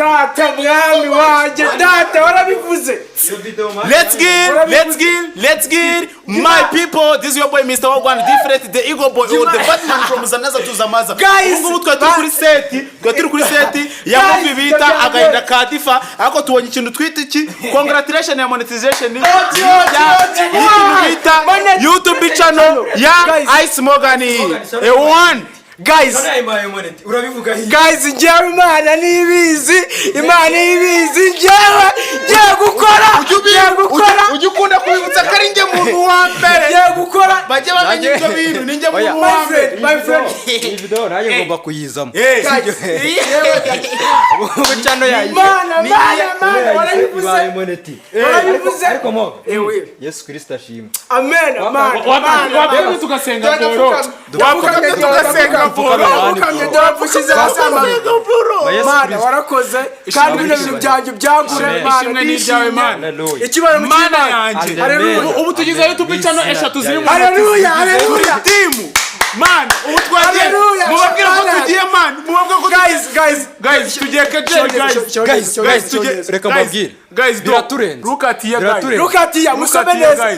data mwami wanjye data warabivuze. Let's get my people. This is your boy Mr. Wagwan, different the ego boy or the Batman from Zanaza to Zamaza. Guys, ubu twaturi kuri seti ya movie bita agahinda kadifa ariko tubonye ikintu twita iki congratulations ya monetization bita YouTube channel ya Ice Morgan one. Guys, njyewe Imana nibizi njyewe gukora ujye ukunda kubibutsa ko ari njye muntu wa mbere njyewe gukora bajye bamenye ibyo bintu ni njye muntu wa mbere my friend iyi video naje ngomba kuyizamo chano ya Imana warabivuze ariko mo Yesu Kristo ashimwe amen wapi tugasenga poro Mana warakoze kandi bino bintu byanjye byagure Mana n'ibyawe Mana ikibara mu Mana yanjye ubu tugize YouTube channel eshatu ziri mu haleluya timu man ubu twagiye mubabwira ko tugiye man mubabwira ko guys tugiye kajeri guys tugiye reka mbabwire guys biraturenze look at here musome neza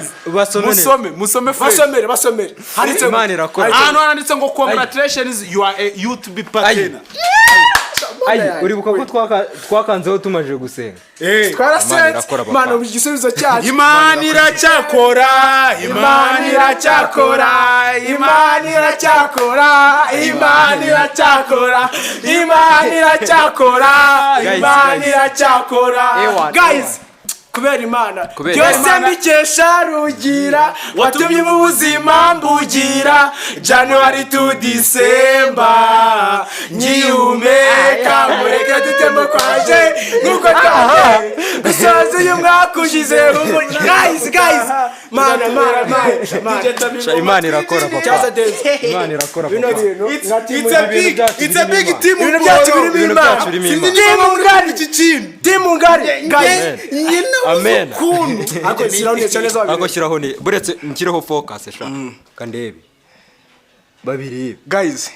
basomere handitse Imana irakora handitse ngo congratulations you are a YouTube partner. Uribuka ko twakanzeho tumaje gusenga twarasenze Mana ubigisubizo cyacu Imana iracyakora guys kubera Imana byose mbikesha rugira watumye mu buzima mbugira January to December nyihumeka mureke dutembo kwaje nuko tahe gusoza uyu mwaka ushize guys Mana Imana irakora papa Imana irakora papa it's a big team timu ngari guys amen ako shyiraho ni buretse nkireho focus sha kandebe babiri guys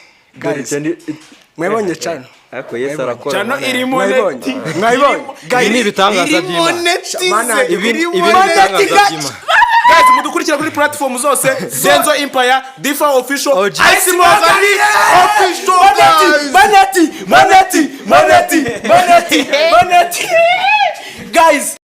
mwebonye cyane ariko YESUarakora cyano irimo neti mwayibonye ni ibitangaza by'Imana ibi bitangaza by'Imana guys mudukurikira kuri platform zose Zenzo Empire Difa official Ice Morgan official Manati guys